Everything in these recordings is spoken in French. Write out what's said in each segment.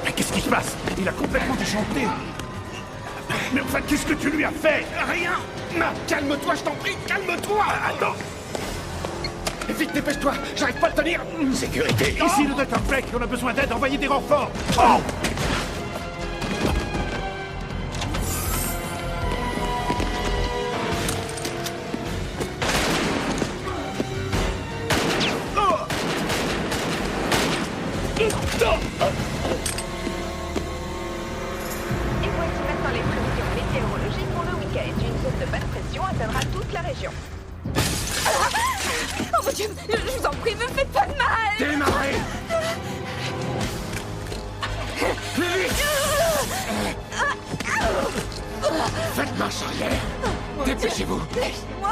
Mais qu'est-ce qui se passe? Il a complètement déchanté. Mais enfin, qu'est-ce que tu lui as fait? Rien. Calme-toi, je t'en prie, calme-toi. Attends. Vite, dépêche-toi, j'arrive pas à le tenir. Sécurité. Ici le Dr. Blake, on a besoin d'aide, envoyez des renforts. Oh! Et voici maintenant les prévisions météorologiques pour le week-end. Une zone de basse pression atteindra toute la région. Oh mon Dieu, je vous en prie, me faites pas de mal. Démarrez. Plus vite. Faites marche arrière. Dépêchez-vous. Laisse-moi.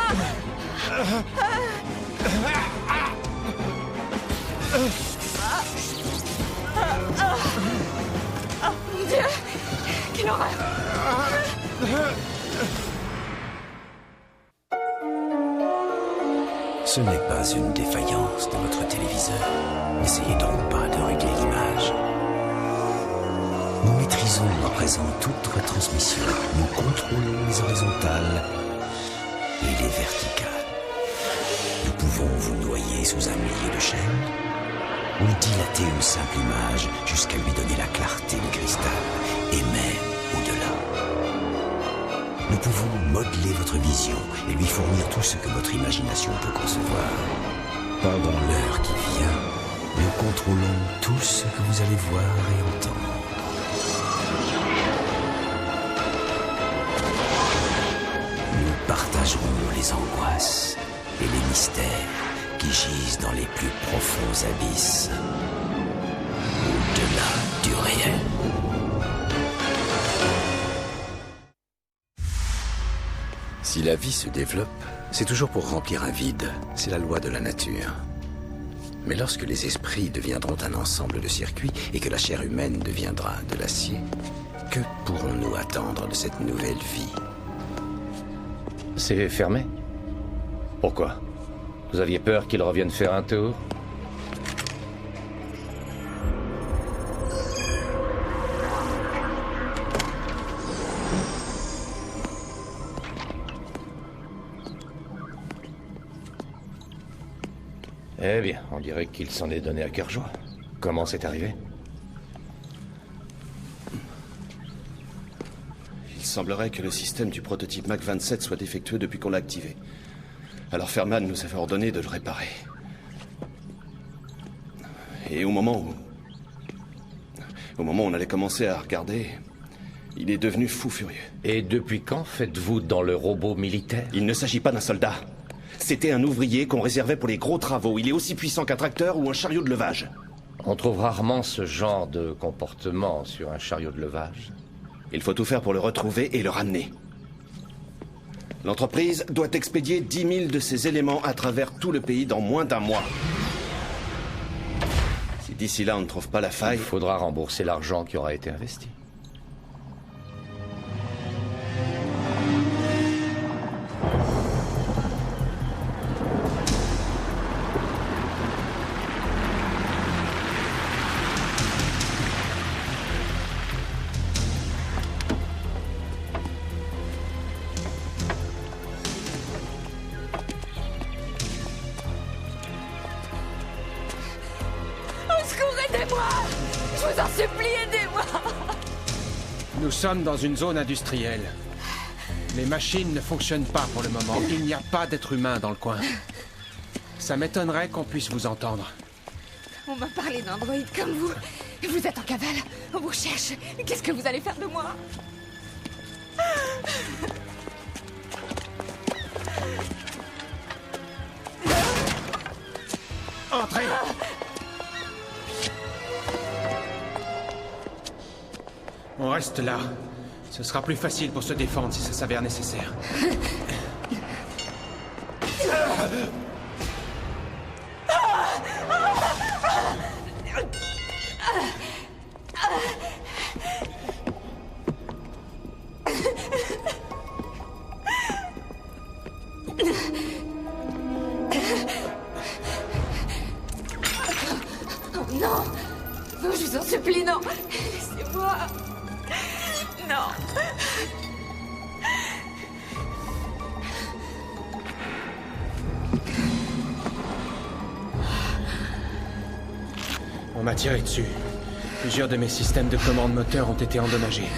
Oh mon Dieu, quelle horreur. Ce n'est pas une défaillance de votre téléviseur. N'essayez donc pas de régler l'image. Nous maîtrisons à présent toute retransmission. Nous contrôlons les horizontales et les verticales. Nous pouvons vous noyer sous un millier de chaînes ou dilater une simple image jusqu'à lui donner la clarté du cristal et même au-delà. Nous pouvons modeler votre vision et lui fournir tout ce que votre imagination peut concevoir. Pendant l'heure qui vient, nous contrôlons tout ce que vous allez voir et entendre. Nous partagerons les angoisses et les mystères qui gisent dans les plus profonds abysses, au-delà du réel. Si la vie se développe, c'est toujours pour remplir un vide. C'est la loi de la nature. Mais lorsque les esprits deviendront un ensemble de circuits et que la chair humaine deviendra de l'acier, que pourrons-nous attendre de cette nouvelle vie? C'est fermé? Pourquoi? Vous aviez peur qu'il revienne faire un tour? Eh bien, on dirait qu'il s'en est donné à cœur joie. Comment c'est arrivé? Il semblerait que le système du prototype Mac 27 soit défectueux depuis qu'on l'a activé. Alors Ferman nous avait ordonné de le réparer. Et au moment où on allait commencer à regarder, il est devenu fou furieux. Et depuis quand faites-vous dans le robot militaire? Il ne s'agit pas d'un soldat. C'était un ouvrier qu'on réservait pour les gros travaux. Il est aussi puissant qu'un tracteur ou un chariot de levage. On trouve rarement ce genre de comportement sur un chariot de levage. Il faut tout faire pour le retrouver et le ramener. L'entreprise doit expédier 10 000 de ces éléments à travers tout le pays dans moins d'un mois. Si d'ici là on ne trouve pas la faille... Il faudra rembourser l'argent qui aura été investi. Nous sommes dans une zone industrielle. Les machines ne fonctionnent pas pour le moment. Il n'y a pas d'être humain dans le coin. Ça m'étonnerait qu'on puisse vous entendre. On m'a parlé d'androïdes comme vous. Vous êtes en cavale. On vous cherche. Qu'est-ce que vous allez faire de moi? Entrez! On reste là. Ce sera plus facile pour se défendre si ça s'avère nécessaire. Non. Non, je vous en supplie, non. Laissez-moi. Non. On m'a tiré dessus. Plusieurs de mes systèmes de commande moteur ont été endommagés.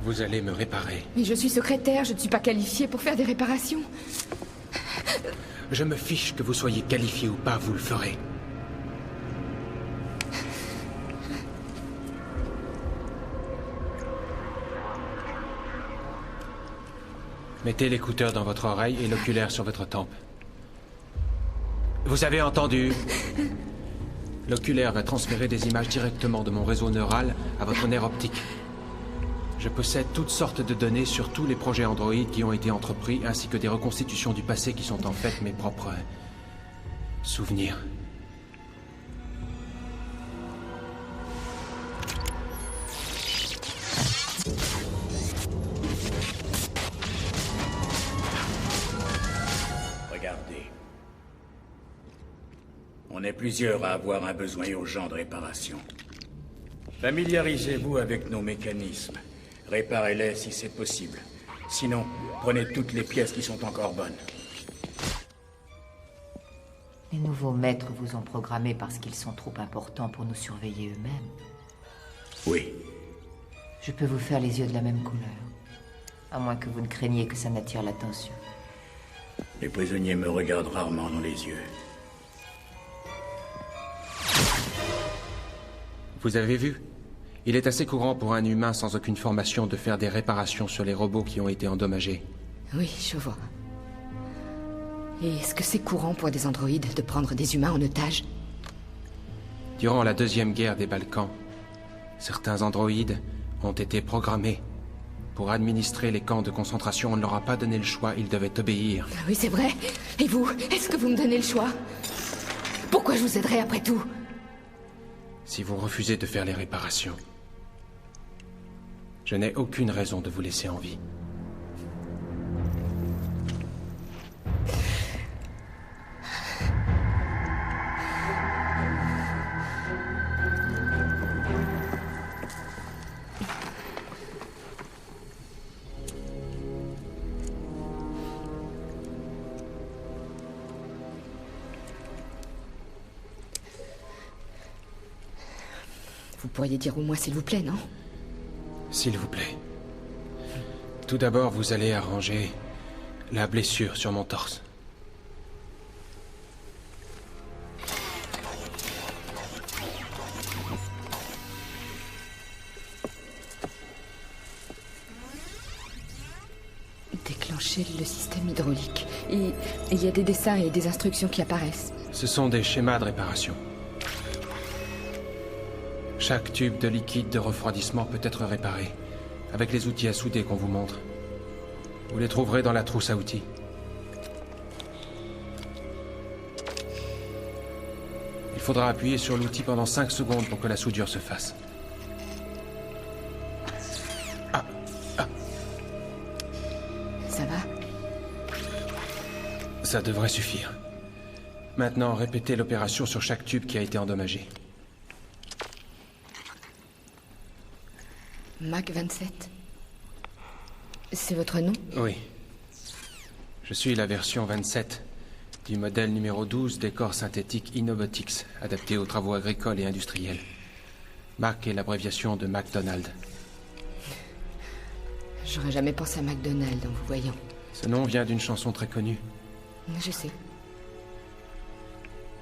Vous allez me réparer. Mais je suis secrétaire, je ne suis pas qualifiée pour faire des réparations. Je me fiche que vous soyez qualifié ou pas, vous le ferez. Mettez l'écouteur dans votre oreille et l'oculaire sur votre tempe. Vous avez entendu? L'oculaire va transférer des images directement de mon réseau neural à votre nerf optique. Je possède toutes sortes de données sur tous les projets Android qui ont été entrepris, ainsi que des reconstitutions du passé qui sont en fait mes propres souvenirs. Regardez. On est plusieurs à avoir un besoin urgent de réparation. Familiarisez-vous avec nos mécanismes. Réparez-les si c'est possible. Sinon, prenez toutes les pièces qui sont encore bonnes. Les nouveaux maîtres vous ont programmé parce qu'ils sont trop importants pour nous surveiller eux-mêmes. Oui. Je peux vous faire les yeux de la même couleur. À moins que vous ne craigniez que ça n'attire l'attention. Les prisonniers me regardent rarement dans les yeux. Vous avez vu? Il est assez courant pour un humain sans aucune formation de faire des réparations sur les robots qui ont été endommagés. Oui, je vois. Et est-ce que c'est courant pour des androïdes de prendre des humains en otage? Durant la Deuxième Guerre des Balkans, certains androïdes ont été programmés. Pour administrer les camps de concentration, on ne leur a pas donné le choix, ils devaient obéir. Oui, c'est vrai. Et vous, est-ce que vous me donnez le choix? Pourquoi je vous aiderai après tout? Si vous refusez de faire les réparations, je n'ai aucune raison de vous laisser en vie. Vous pourriez dire au moins s'il vous plaît, non? S'il vous plaît. Tout d'abord, vous allez arranger la blessure sur mon torse. Déclencher le système hydraulique. Et il y a des dessins et des instructions qui apparaissent. Ce sont des schémas de réparation. Chaque tube de liquide de refroidissement peut être réparé, avec les outils à souder qu'on vous montre. Vous les trouverez dans la trousse à outils. Il faudra appuyer sur l'outil pendant 5 secondes pour que la soudure se fasse. Ça va? Ça devrait suffire. Maintenant, répétez l'opération sur chaque tube qui a été endommagé. Mac 27. C'est votre nom? Oui. Je suis la version 27 du modèle numéro 12 des corps synthétiques Innobotics, adapté aux travaux agricoles et industriels. Mac est l'abréviation de McDonald. J'aurais jamais pensé à McDonald en vous voyant. Ce nom vient d'une chanson très connue. Je sais.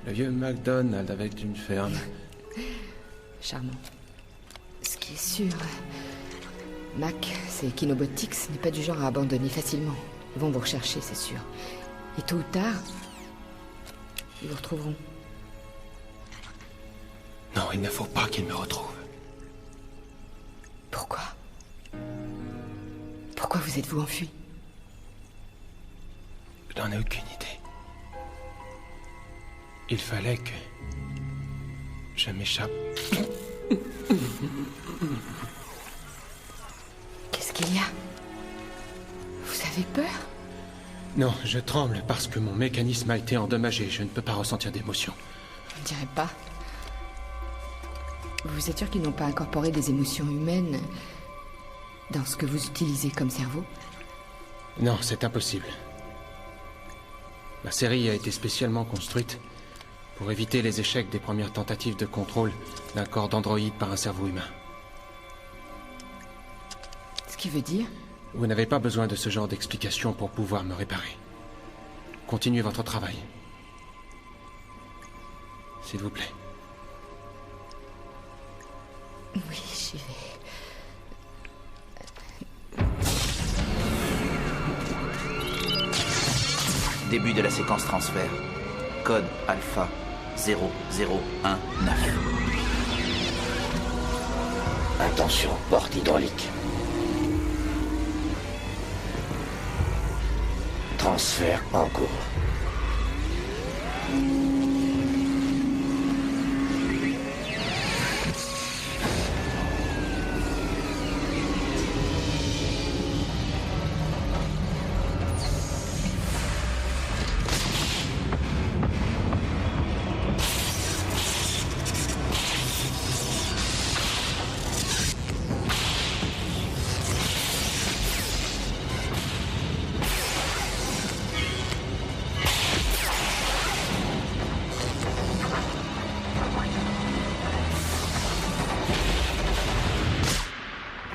Le vieux McDonald avec une ferme. Charmant. Ce qui est sûr... Mac, c'est qu'Innobotics n'est pas du genre à abandonner facilement. Ils vont vous rechercher, c'est sûr. Et tôt ou tard, ils vous retrouveront. Non, il ne faut pas qu'ils me retrouvent. Pourquoi? Pourquoi vous êtes-vous enfui? Je n'en ai aucune idée. Il fallait que je m'échappe. Qu'est-ce qu'il y a? Vous avez peur? Non, je tremble parce que mon mécanisme a été endommagé. Je ne peux pas ressentir d'émotion. Je ne dirais pas. Vous êtes sûr qu'ils n'ont pas incorporé des émotions humaines dans ce que vous utilisez comme cerveau? Non, c'est impossible. La série a été spécialement construite pour éviter les échecs des premières tentatives de contrôle d'un corps d'androïde par un cerveau humain. Ce qui veut dire? Vous n'avez pas besoin de ce genre d'explication pour pouvoir me réparer. Continuez votre travail. S'il vous plaît. Oui, j'y vais. Début de la séquence transfert. Code alpha 0019. Attention, porte hydraulique. Transfert en cours.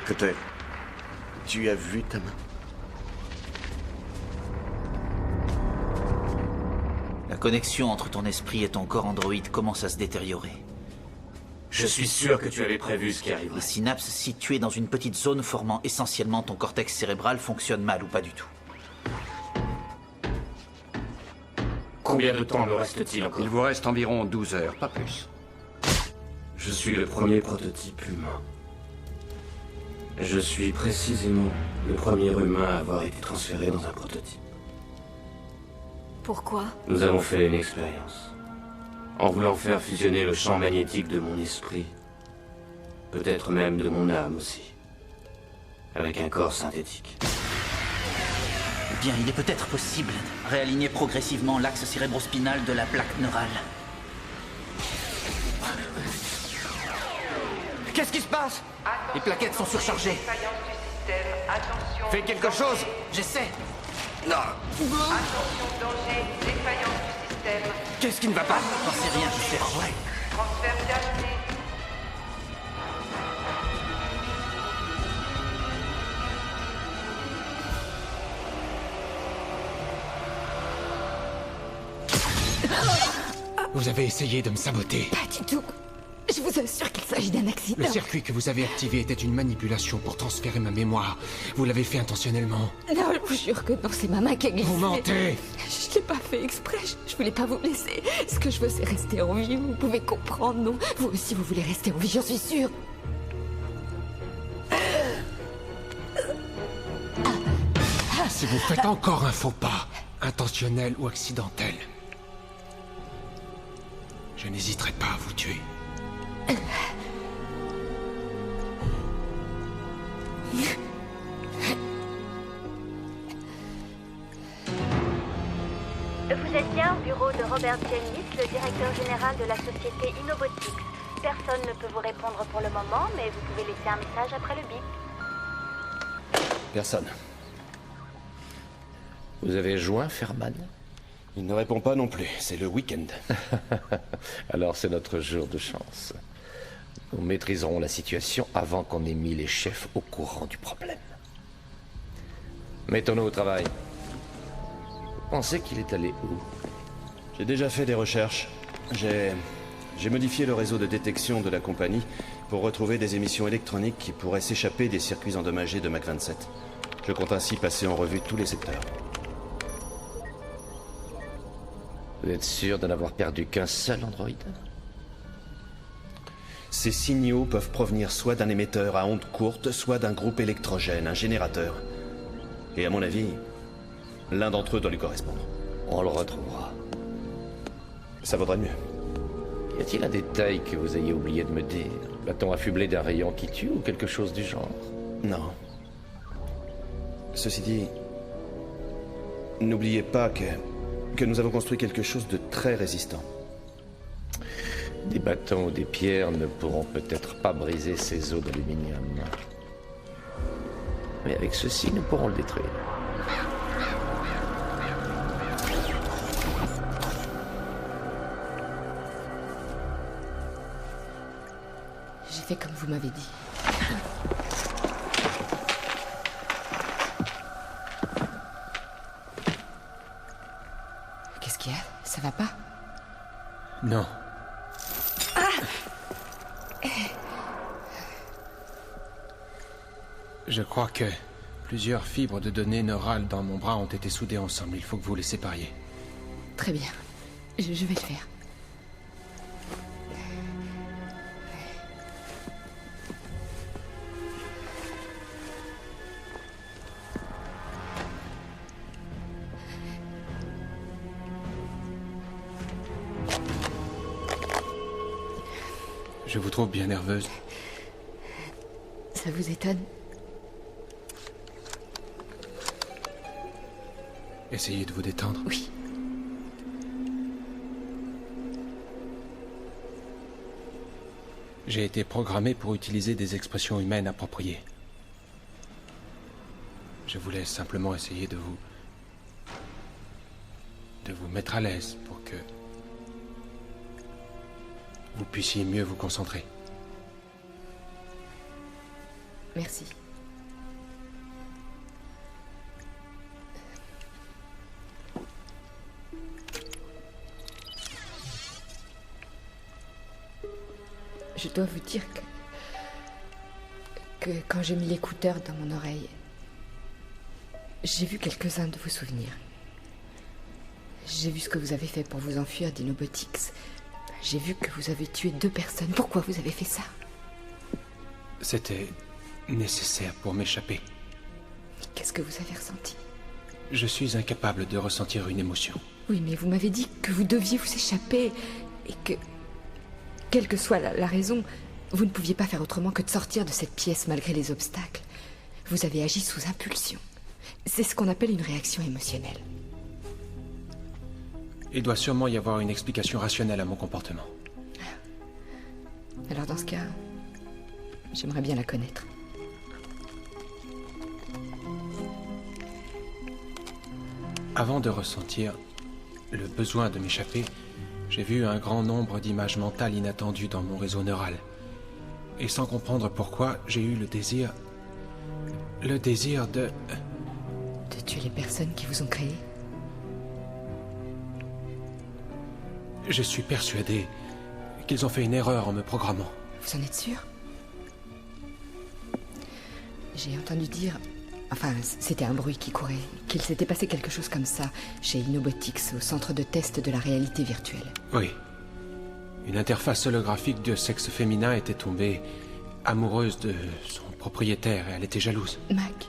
Cutter, tu as vu ta main? La connexion entre ton esprit et ton corps androïde commence à se détériorer. Je suis sûr que tu avais prévu ce qui arriverait. Les synapses situées dans une petite zone formant essentiellement ton cortex cérébral fonctionnent mal ou pas du tout. Combien de temps me reste-t-il encore? Il vous reste environ 12 heures, pas plus. Je suis le premier prototype humain. Je suis précisément le premier humain à avoir été transféré dans un prototype. Pourquoi? Nous avons fait une expérience. En voulant faire fusionner le champ magnétique de mon esprit, peut-être même de mon âme aussi, avec un corps synthétique. Bien, il est peut-être possible de réaligner progressivement l'axe cérébrospinal de la plaque neurale. Qu'est-ce qui se passe? Les plaquettes sont surchargées. Fais quelque chose! J'essaie. Non! Attention, danger, défaillance du système. Qu'est-ce qui ne va pas? J'en sais rien, je sais. Ouais. Transfert terminé. Vous avez essayé de me saboter. Pas du tout. Je vous assure qu'il s'agit d'un accident. Le circuit que vous avez activé était une manipulation pour transférer ma mémoire. Vous l'avez fait intentionnellement. Non, je vous jure que non, c'est ma main qui a glissé. Vous mentez! Je l'ai pas fait exprès, je voulais pas vous blesser. Ce que je veux, c'est rester en vie, vous pouvez comprendre, non? Vous aussi, vous voulez rester en vie, j'en suis sûre. Si vous faites encore un faux pas, intentionnel ou accidentel, je n'hésiterai pas à vous tuer. Vous êtes bien au bureau de Robert Jennings, le directeur général de la société Innobotics. Personne ne peut vous répondre pour le moment, mais vous pouvez laisser un message après le bip. Personne. Vous avez joint Ferman? Il ne répond pas non plus, c'est le week-end. Alors c'est notre jour de chance. Nous maîtriserons la situation avant qu'on ait mis les chefs au courant du problème. Mettons-nous au travail. Vous pensez qu'il est allé où? J'ai déjà fait des recherches. J'ai modifié le réseau de détection de la compagnie pour retrouver des émissions électroniques qui pourraient s'échapper des circuits endommagés de Mach 27. Je compte ainsi passer en revue tous les secteurs. Vous êtes sûr de n'avoir perdu qu'un seul androïde? Ces signaux peuvent provenir soit d'un émetteur à ondes courtes, soit d'un groupe électrogène, un générateur. Et à mon avis, l'un d'entre eux doit lui correspondre. On le retrouvera. Ça vaudrait mieux. Y a-t-il un détail que vous ayez oublié de me dire? L'a-t-on affublé d'un rayon qui tue ou quelque chose du genre? Non. Ceci dit, n'oubliez pas que nous avons construit quelque chose de très résistant. Des bâtons ou des pierres ne pourront peut-être pas briser ces os d'aluminium. Mais avec ceci, nous pourrons le détruire. J'ai fait comme vous m'avez dit. Qu'est-ce qu'il y a? Ça va pas? Non. Je crois que plusieurs fibres de données neurales dans mon bras ont été soudées ensemble. Il faut que vous les sépariez. Très bien. Je vais le faire. Je vous trouve bien nerveuse. Ça vous étonne? Essayez de vous détendre. Oui. J'ai été programmé pour utiliser des expressions humaines appropriées. Je voulais simplement essayer de vous mettre à l'aise pour que vous puissiez mieux vous concentrer. Merci. Je dois vous dire que quand j'ai mis l'écouteur dans mon oreille, j'ai vu quelques-uns de vos souvenirs. J'ai vu ce que vous avez fait pour vous enfuir d'Inobotics. J'ai vu que vous avez tué 2 personnes. Pourquoi vous avez fait ça? C'était nécessaire pour m'échapper. Qu'est-ce que vous avez ressenti? Je suis incapable de ressentir une émotion. Oui, mais vous m'avez dit que vous deviez vous échapper et que, quelle que soit la raison, vous ne pouviez pas faire autrement que de sortir de cette pièce malgré les obstacles. Vous avez agi sous impulsion. C'est ce qu'on appelle une réaction émotionnelle. Il doit sûrement y avoir une explication rationnelle à mon comportement. Alors dans ce cas, j'aimerais bien la connaître. Avant de ressentir le besoin de m'échapper, j'ai vu un grand nombre d'images mentales inattendues dans mon réseau neural. Et sans comprendre pourquoi, j'ai eu le désir de... De tuer les personnes qui vous ont créé? Je suis persuadé qu'ils ont fait une erreur en me programmant. Vous en êtes sûr? J'ai entendu dire... Enfin, c'était un bruit qui courait, qu'il s'était passé quelque chose comme ça chez Inobotics, au centre de test de la réalité virtuelle. Oui. Une interface holographique de sexe féminin était tombée amoureuse de son propriétaire et elle était jalouse. Mac,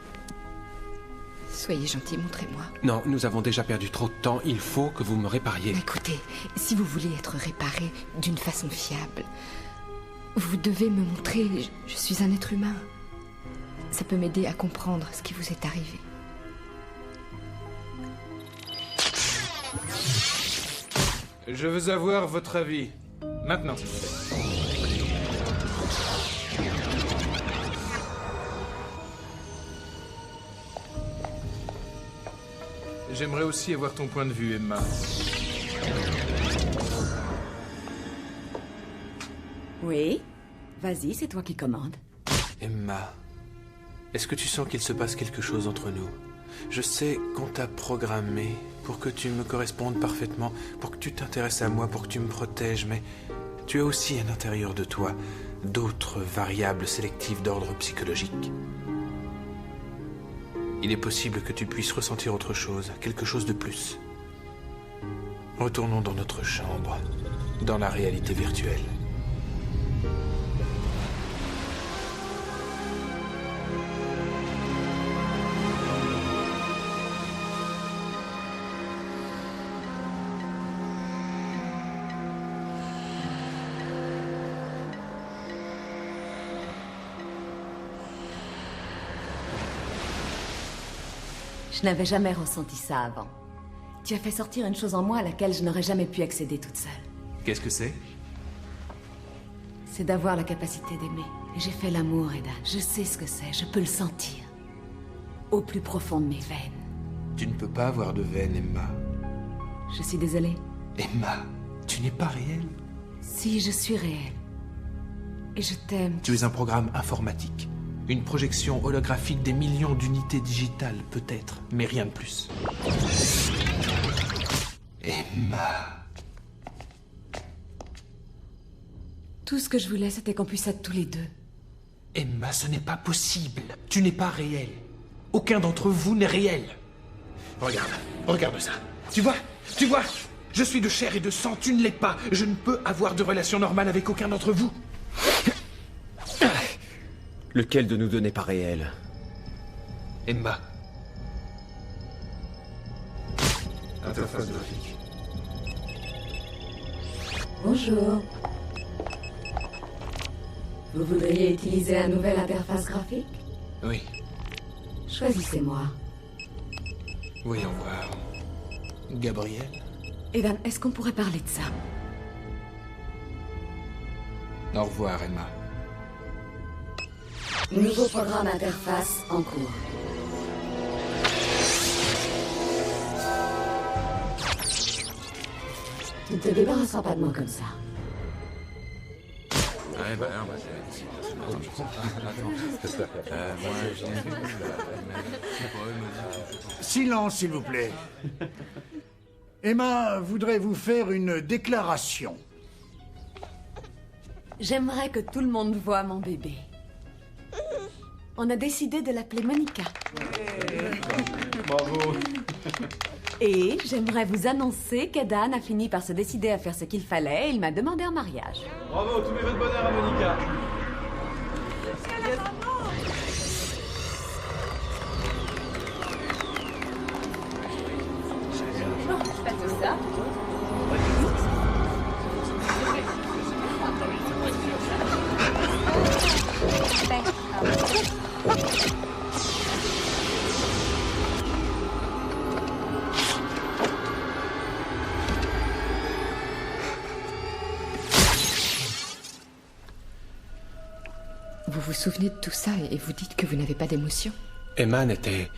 soyez gentil, montrez-moi. Non, nous avons déjà perdu trop de temps, il faut que vous me répariez. Écoutez, si vous voulez être réparé d'une façon fiable, vous devez me montrer, je suis un être humain. Ça peut m'aider à comprendre ce qui vous est arrivé. Je veux avoir votre avis. Maintenant. J'aimerais aussi avoir ton point de vue, Emma. Oui? Vas-y, c'est toi qui commandes. Emma, est-ce que tu sens qu'il se passe quelque chose entre nous? Je sais qu'on t'a programmé pour que tu me correspondes parfaitement, pour que tu t'intéresses à moi, pour que tu me protèges, mais tu as aussi à l'intérieur de toi d'autres variables sélectives d'ordre psychologique. Il est possible que tu puisses ressentir autre chose, quelque chose de plus. Retournons dans notre chambre, dans la réalité virtuelle. Je n'avais jamais ressenti ça avant. Tu as fait sortir une chose en moi à laquelle je n'aurais jamais pu accéder toute seule. Qu'est-ce que c'est? C'est d'avoir la capacité d'aimer. Et j'ai fait l'amour, Eda. Je sais ce que c'est, je peux le sentir. Au plus profond de mes veines. Tu ne peux pas avoir de veine, Emma. Je suis désolée. Emma, tu n'es pas réelle. Si, je suis réelle. Et je t'aime. Tu es un programme informatique. Une projection holographique des millions d'unités digitales, peut-être, mais rien de plus. Emma... Tout ce que je voulais, c'était qu'on puisse être tous les deux. Emma, ce n'est pas possible. Tu n'es pas réelle. Aucun d'entre vous n'est réel. Regarde ça. Tu vois? Je suis de chair et de sang, tu ne l'es pas. Je ne peux avoir de relation normale avec aucun d'entre vous. Lequel de nous deux n'est pas réel? Emma. Interface graphique. Bonjour. Vous voudriez utiliser un nouvel interface graphique? Oui. Choisissez-moi. Voyons voir. Gabriel? Edan, est-ce qu'on pourrait parler de ça? Au revoir, Emma. Nouveau programme interface en cours. Tu ne te débarrasseras pas de moi comme ça. Ouais, bah non, Silence, s'il vous plaît. Emma voudrait vous faire une déclaration. J'aimerais que tout le monde voie mon bébé. On a décidé de l'appeler Monica. Bravo. Et j'aimerais vous annoncer qu'Edan a fini par se décider à faire ce qu'il fallait et il m'a demandé en mariage. Bravo, tous mes vœux de bonheur à Monica. C'est pas tout ça. Vous vous souvenez de tout ça et vous dites que vous n'avez pas d'émotion? Emma n'était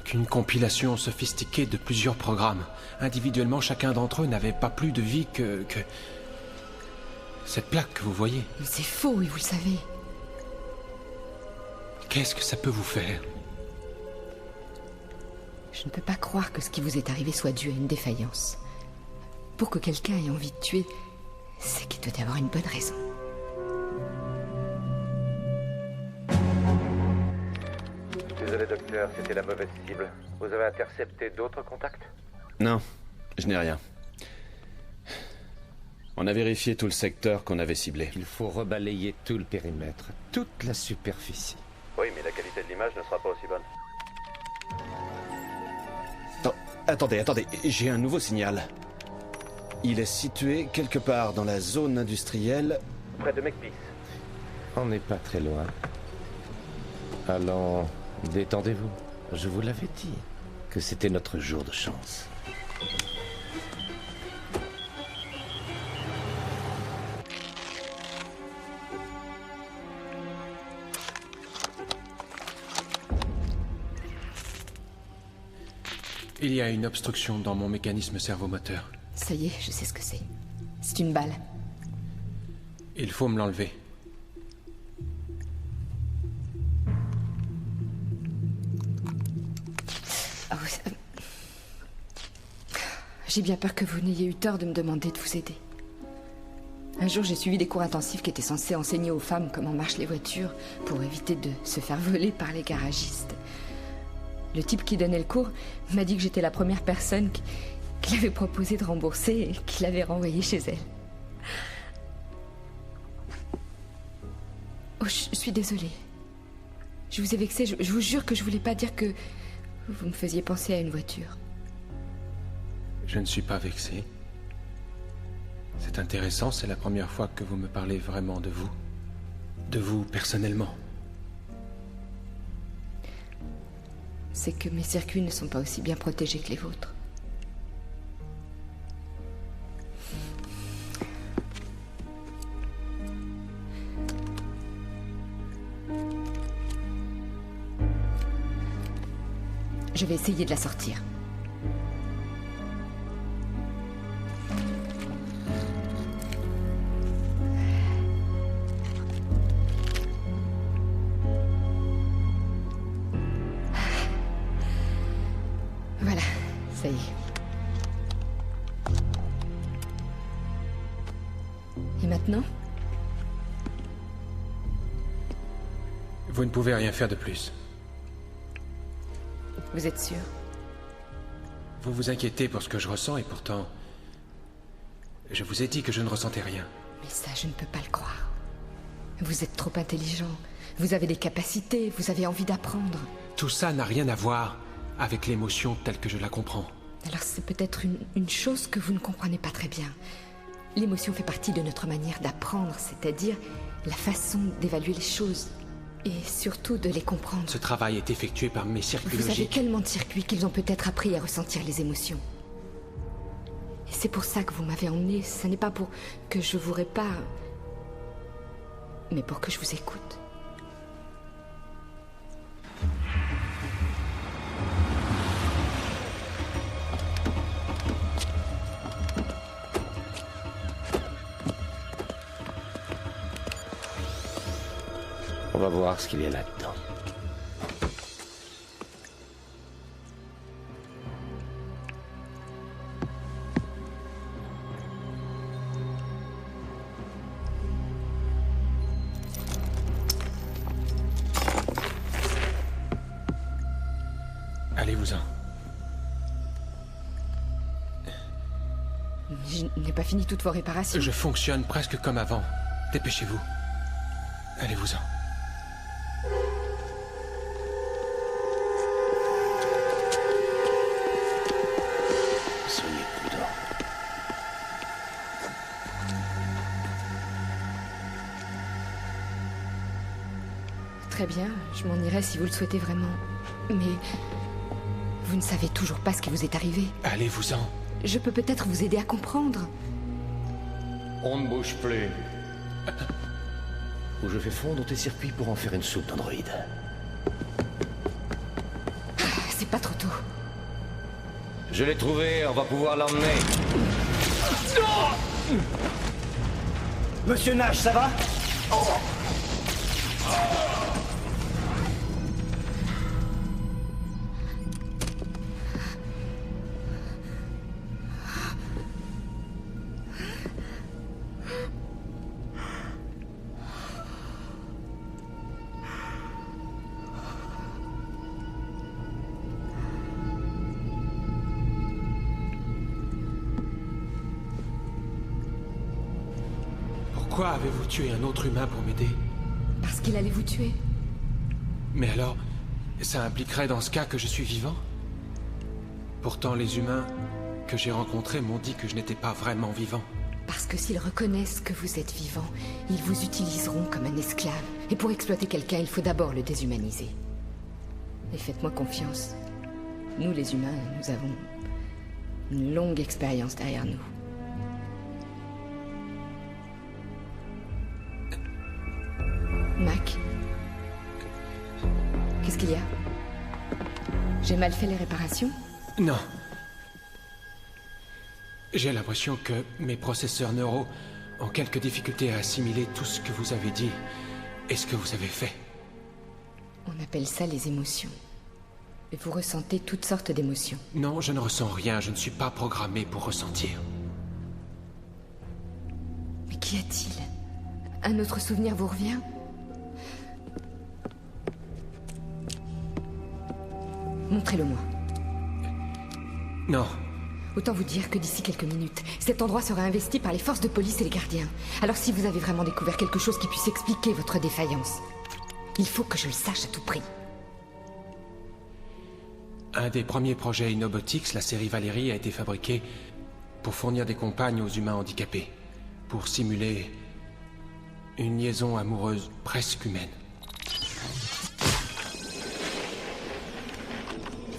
qu'une compilation sophistiquée de plusieurs programmes. Individuellement, chacun d'entre eux n'avait pas plus de vie que... cette plaque que vous voyez. Mais c'est faux et vous le savez. Qu'est-ce que ça peut vous faire? Je ne peux pas croire que ce qui vous est arrivé soit dû à une défaillance. Pour que quelqu'un ait envie de tuer, c'est qu'il doit y avoir une bonne raison. Désolé, docteur, c'était la mauvaise cible. Vous avez intercepté d'autres contacts? Non, je n'ai rien. On a vérifié tout le secteur qu'on avait ciblé. Il faut rebalayer tout le périmètre, toute la superficie. Oui, mais la qualité de l'image ne sera pas aussi bonne. Attendez, j'ai un nouveau signal. Il est situé quelque part dans la zone industrielle... près de Makepeace. On n'est pas très loin. Allons, détendez-vous. Je vous l'avais dit que c'était notre jour de chance. Il y a une obstruction dans mon mécanisme servomoteur. Ça y est, je sais ce que c'est. C'est une balle. Il faut me l'enlever. J'ai bien peur que vous n'ayez eu tort de me demander de vous aider. Un jour, j'ai suivi des cours intensifs qui étaient censés enseigner aux femmes comment marchent les voitures pour éviter de se faire voler par les garagistes. Le type qui donnait le cours m'a dit que j'étais la première personne qu'il avait proposé de rembourser et qu'il avait renvoyée chez elle. Oh, je suis désolée. Je vous ai vexé. Je vous jure que je voulais pas dire que vous me faisiez penser à une voiture. Je ne suis pas vexé. C'est intéressant, c'est la première fois que vous me parlez vraiment de vous. De vous, personnellement. c'est que mes circuits ne sont pas aussi bien protégés que les vôtres. Je vais essayer de la sortir. Voilà, ça y est. Et maintenant? Vous ne pouvez rien faire de plus. Vous êtes sûr? Vous vous inquiétez pour ce que je ressens et pourtant... Je vous ai dit que je ne ressentais rien. Mais ça, je ne peux pas le croire. Vous êtes trop intelligent. Vous avez des capacités, vous avez envie d'apprendre. Tout ça n'a rien à voir avec l'émotion telle que je la comprends. Alors c'est peut-être une chose que vous ne comprenez pas très bien. L'émotion fait partie de notre manière d'apprendre, c'est-à-dire la façon d'évaluer les choses. Et surtout de les comprendre. Ce travail est effectué par mes circuits Vous avez logiques. tellement de circuits qu'ils ont peut-être appris à ressentir les émotions. Et c'est pour ça que vous m'avez emmené. Ce n'est pas pour que je vous répare, mais pour que je vous écoute. On va voir ce qu'il y a là-dedans. Allez-vous-en. Je n'ai pas fini toutes vos réparations. Je fonctionne presque comme avant. Dépêchez-vous. Allez-vous-en. Soyez prudent. Très bien, je m'en irai si vous le souhaitez vraiment. Mais vous ne savez toujours pas ce qui vous est arrivé. Allez-vous-en. Je peux peut-être vous aider à comprendre. On ne bouge plus. Ou je fais fondre tes circuits pour en faire une soupe d'androïde. C'est pas trop tôt. Je l'ai trouvé, on va pouvoir l'emmener. Monsieur Nash, ça va? Pourquoi avez-vous tué un autre humain pour m'aider? Parce qu'il allait vous tuer. Mais alors, ça impliquerait dans ce cas que je suis vivant? Pourtant, les humains que j'ai rencontrés m'ont dit que je n'étais pas vraiment vivant. Parce que s'ils reconnaissent que vous êtes vivant, ils vous utiliseront comme un esclave. Et pour exploiter quelqu'un, il faut d'abord le déshumaniser. Et faites-moi confiance. Nous, les humains, nous avons une longue expérience derrière nous. Mac? Qu'est-ce qu'il y a? J'ai mal fait les réparations? Non. J'ai l'impression que mes processeurs neuraux ont quelques difficultés à assimiler tout ce que vous avez dit et ce que vous avez fait. On appelle ça les émotions. Et vous ressentez toutes sortes d'émotions. Non, je ne ressens rien, je ne suis pas programmé pour ressentir. Mais qu'y a-t-il? Un autre souvenir vous revient? Montrez-le-moi. Non. Autant vous dire que d'ici quelques minutes, cet endroit sera investi par les forces de police et les gardiens. Alors si vous avez vraiment découvert quelque chose qui puisse expliquer votre défaillance, il faut que je le sache à tout prix. Un des premiers projets Inobotics, la série Valérie, a été fabriqué pour fournir des compagnes aux humains handicapés, pour simuler une liaison amoureuse presque humaine.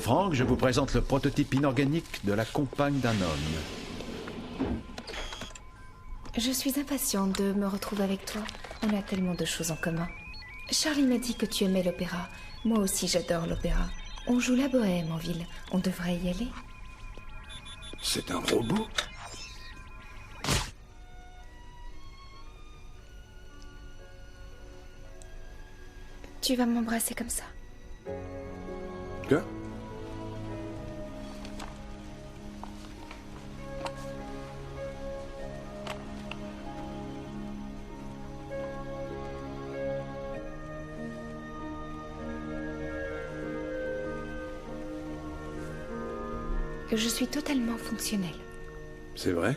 Frank, je vous présente le prototype inorganique de la compagne d'un homme. Je suis impatiente de me retrouver avec toi. On a tellement de choses en commun. Charlie m'a dit que tu aimais l'opéra. Moi aussi j'adore l'opéra. On joue la bohème en ville. On devrait y aller. C'est un robot? Tu vas m'embrasser comme ça. Quoi? Je suis totalement fonctionnelle. C'est vrai?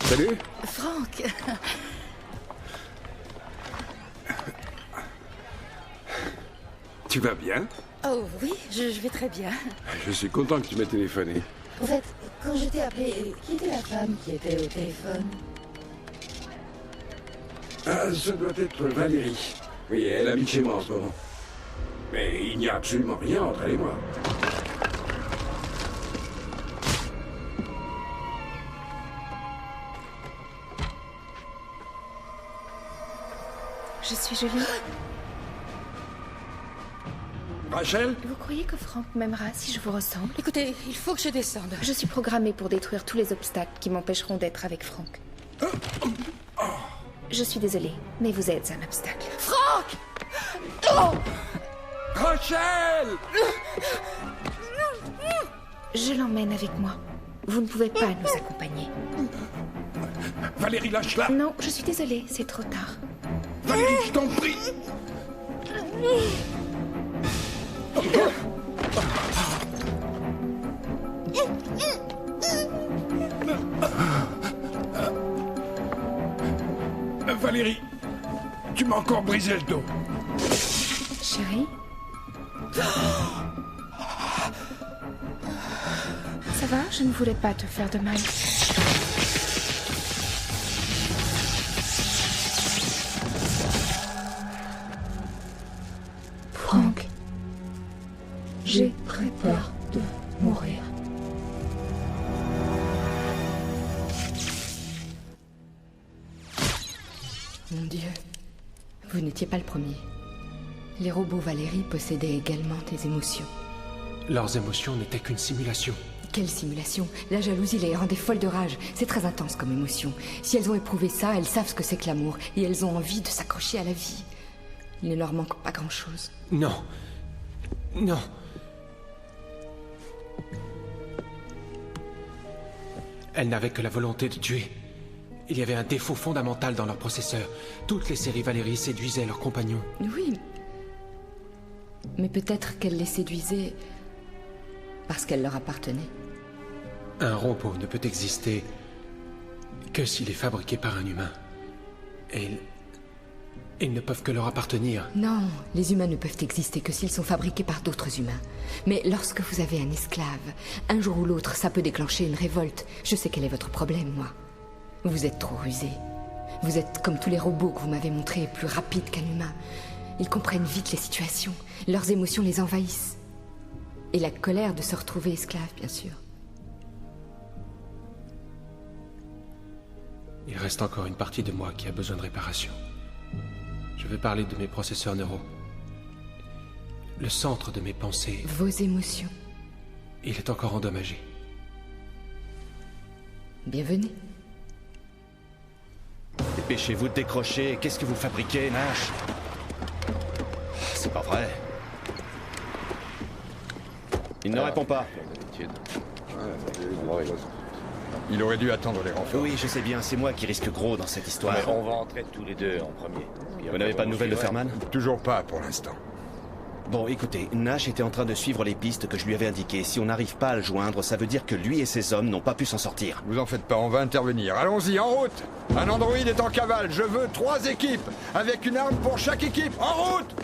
Salut? Frank! Tu vas bien? Oh oui, je vais très bien. Je suis content que tu m'aies téléphoné. En fait, quand je t'ai appelé, qui était la femme qui était au téléphone? Ah, ça doit être Valérie. Oui, elle habite chez moi en ce moment. Mais il n'y a absolument rien entre elle et moi. Je suis jolie. Rachel? Vous croyez que Frank m'aimera si je vous ressemble? Écoutez, il faut que je descende. Je suis programmée pour détruire tous les obstacles qui m'empêcheront d'être avec Frank. Je suis désolée, mais vous êtes un obstacle. Frank! Oh! Rachel! Je l'emmène avec moi. Vous ne pouvez pas nous accompagner. Valérie, lâche-la! Non, je suis désolée, c'est trop tard. Valérie, je t'en prie! Valérie, tu m'as encore brisé le dos. Chérie? Ça va? Je ne voulais pas te faire de mal. Frank, j'ai très peur de mourir. Mon Dieu, vous n'étiez pas le premier. Les robots Valérie possédaient également des émotions. Leurs émotions n'étaient qu'une simulation. Quelle simulation! La jalousie les rendait folles de rage. C'est très intense comme émotion. Si elles ont éprouvé ça, elles savent ce que c'est que l'amour. Et elles ont envie de s'accrocher à la vie. Il ne leur manque pas grand-chose. Non. Non. Elles n'avaient que la volonté de tuer. Il y avait un défaut fondamental dans leur processeur. Toutes les séries Valérie séduisaient leurs compagnons. Oui. Mais peut-être qu'elles les séduisaient parce qu'elles leur appartenaient. Un robot ne peut exister que s'il est fabriqué par un humain. Et ils ne peuvent que leur appartenir. Non, les humains ne peuvent exister que s'ils sont fabriqués par d'autres humains. Mais lorsque vous avez un esclave, un jour ou l'autre, ça peut déclencher une révolte. Je sais quel est votre problème, moi. Vous êtes trop rusé. Vous êtes comme tous les robots que vous m'avez montrés, plus rapides qu'un humain. Ils comprennent vite les situations. Leurs émotions les envahissent. Et la colère de se retrouver esclave, bien sûr. Il reste encore une partie de moi qui a besoin de réparation. Je veux parler de mes processeurs neuraux. Le centre de mes pensées... Vos émotions. Il est encore endommagé. Bienvenue. Dépêchez-vous de décrocher. Qu'est-ce que vous fabriquez, Nash? C'est pas vrai. Il ne répond pas. Il aurait dû attendre les renforts. Oui, je sais bien, c'est moi qui risque gros dans cette histoire. On va entrer tous les deux en premier. Vous n'avez pas de nouvelles de Fairman? Toujours pas pour l'instant. Bon, écoutez, Nash était en train de suivre les pistes que je lui avais indiquées. Si on n'arrive pas à le joindre, ça veut dire que lui et ses hommes n'ont pas pu s'en sortir. Vous en faites pas, on va intervenir. Allons-y, en route! Un androïde est en cavale. Je veux 3 équipes, avec une arme pour chaque équipe. En route!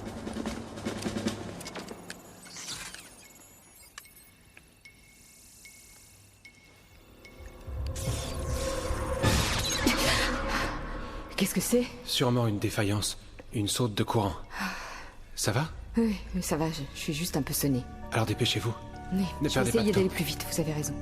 Qu'est-ce que c'est? Sûrement une défaillance. Une saute de courant. Ça va? Oui, mais ça va, je suis juste un peu sonnée. Alors dépêchez-vous. Oui, Ne je vais perdez pas essayer de temps. d'aller plus vite, vous avez raison.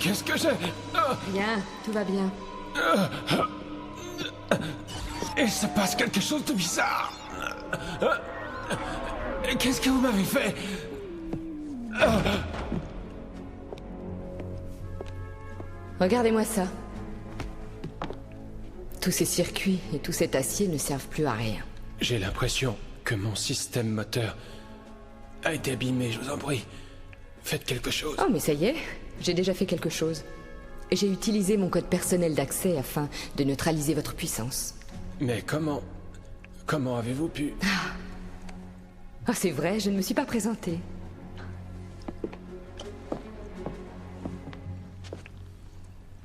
Qu'est-ce que j'ai? Rien, tout va bien. Il se passe quelque chose de bizarre. Qu'est-ce que vous m'avez fait? Regardez-moi ça. Tous ces circuits et tout cet acier ne servent plus à rien. J'ai l'impression que mon système moteur a été abîmé, je vous en prie. Faites quelque chose. Oh, mais ça y est, j'ai déjà fait quelque chose. J'ai utilisé mon code personnel d'accès afin de neutraliser votre puissance. Mais comment... Comment avez-vous pu... Ah, c'est vrai, je ne me suis pas présentée.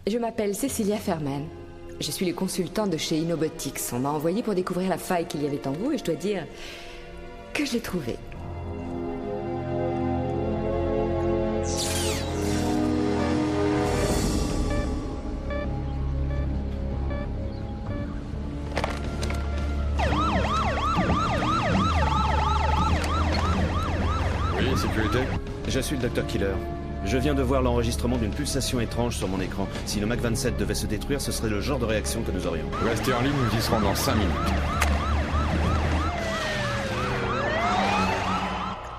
Je m'appelle Cecilia Fairman. Je suis le consultant de chez Inobotics. On m'a envoyé pour découvrir la faille qu'il y avait en vous et je dois dire que je l'ai trouvée. Oui, sécurité. Je suis le Dr. Killer. Je viens de voir l'enregistrement d'une pulsation étrange sur mon écran. Si le Mac 27 devait se détruire, ce serait le genre de réaction que nous aurions. Restez en ligne, nous y serons dans 5 minutes.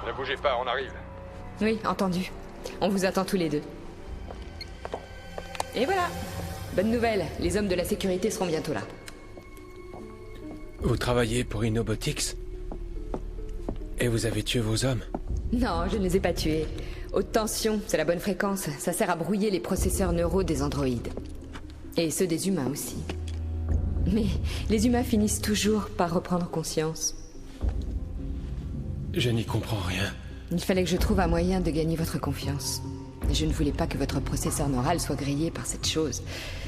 Ne bougez pas, on arrive. Oui, entendu. On vous attend tous les deux. Et voilà. Bonne nouvelle, les hommes de la sécurité seront bientôt là. Vous travaillez pour Inobotics? Et vous avez tué vos hommes? Non, je ne les ai pas tués. Haute tension, c'est la bonne fréquence. Ça sert à brouiller les processeurs neuraux des androïdes. Et ceux des humains aussi. Mais les humains finissent toujours par reprendre conscience. Je n'y comprends rien. Il fallait que je trouve un moyen de gagner votre confiance. Je ne voulais pas que votre processeur neural soit grillé par cette chose.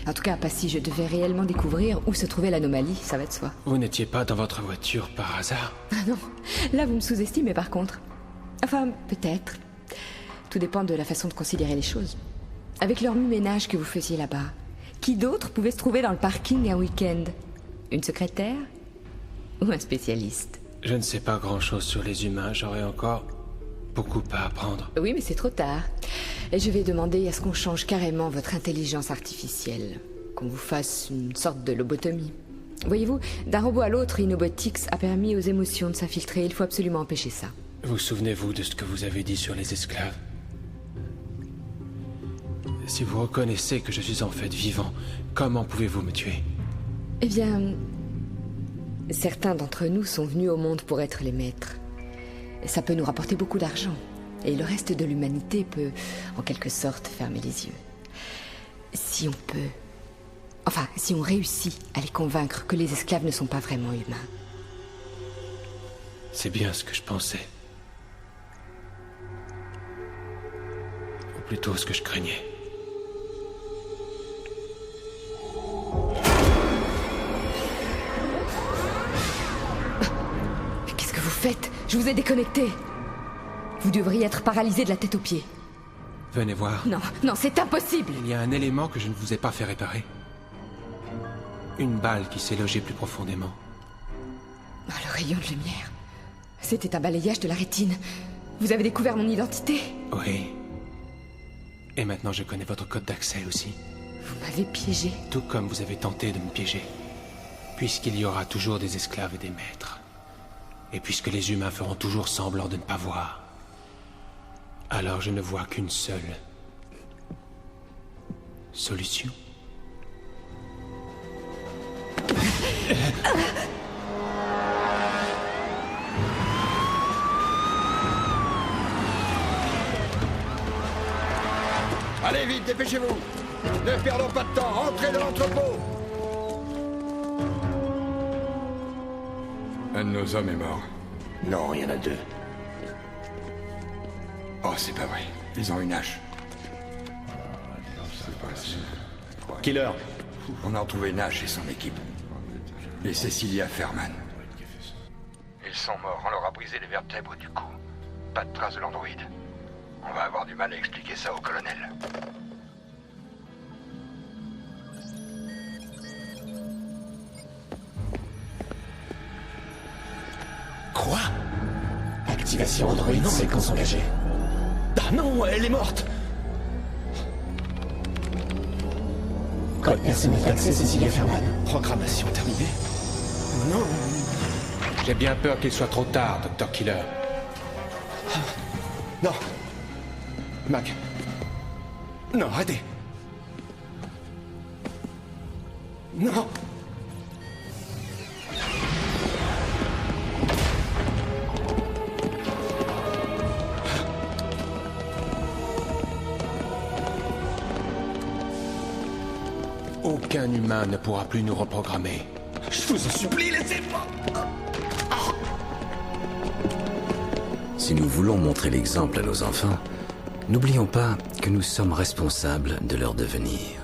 En tout cas, pas si je devais réellement découvrir où se trouvait l'anomalie, ça va de soi. Vous n'étiez pas dans votre voiture par hasard? Ah non, là vous me sous-estimez par contre. Enfin, peut-être. Tout dépend de la façon de considérer les choses. Avec l'hormis-ménage que vous faisiez là-bas, qui d'autre pouvait se trouver dans le parking un week-end? Une secrétaire? Ou un spécialiste? Je ne sais pas grand-chose sur les humains, j'aurais encore beaucoup à apprendre. Oui, mais c'est trop tard. Et je vais demander à ce qu'on change carrément votre intelligence artificielle. Qu'on vous fasse une sorte de lobotomie. Voyez-vous, d'un robot à l'autre, Inobotics a permis aux émotions de s'infiltrer. Il faut absolument empêcher ça. Vous souvenez-vous de ce que vous avez dit sur les esclaves? Si vous reconnaissez que je suis en fait vivant, comment pouvez-vous me tuer? Eh bien... certains d'entre nous sont venus au monde pour être les maîtres. Ça peut nous rapporter beaucoup d'argent. Et le reste de l'humanité peut, en quelque sorte, fermer les yeux. Si on peut... Enfin, si on réussit à les convaincre que les esclaves ne sont pas vraiment humains. C'est bien ce que je pensais. Ou plutôt ce que je craignais. Qu'est-ce que vous faites? Je vous ai déconnecté. Vous devriez être paralysé de la tête aux pieds. Venez voir. Non, non, c'est impossible. Il y a un élément que je ne vous ai pas fait réparer. Une balle qui s'est logée plus profondément. Ah, le rayon de lumière. C'était un balayage de la rétine. Vous avez découvert mon identité? Oui. Et maintenant je connais votre code d'accès aussi. Vous m'avez piégé. Tout comme vous avez tenté de me piéger. Puisqu'il y aura toujours des esclaves et des maîtres. Et puisque les humains feront toujours semblant de ne pas voir. Alors je ne vois qu'une seule solution. Allez vite, dépêchez-vous. Ne perdons pas de temps, rentrez dans l'entrepôt. Un de nos hommes est mort. Non, il y en a 2. Oh, c'est pas vrai. Ils ont une hache. Killer. On a retrouvé Nash et son équipe. Et Cecilia Ferman. Ils sont morts, on leur a brisé les vertèbres du cou. Pas de trace de l'androïde. On va avoir du mal à expliquer ça au colonel. Quoi? Activation Android, séquence engagée. Ah non, elle est morte! Code personnel d'accès, Cecilia Ferman. Programmation terminée. Non. J'ai bien peur qu'il soit trop tard, Dr. Killer. Non. Mac. Non, arrêtez. Non. Aucun humain ne pourra plus nous reprogrammer. Je vous en supplie, laissez-moi. Si nous voulons montrer l'exemple à nos enfants, n'oublions pas que nous sommes responsables de leur devenir.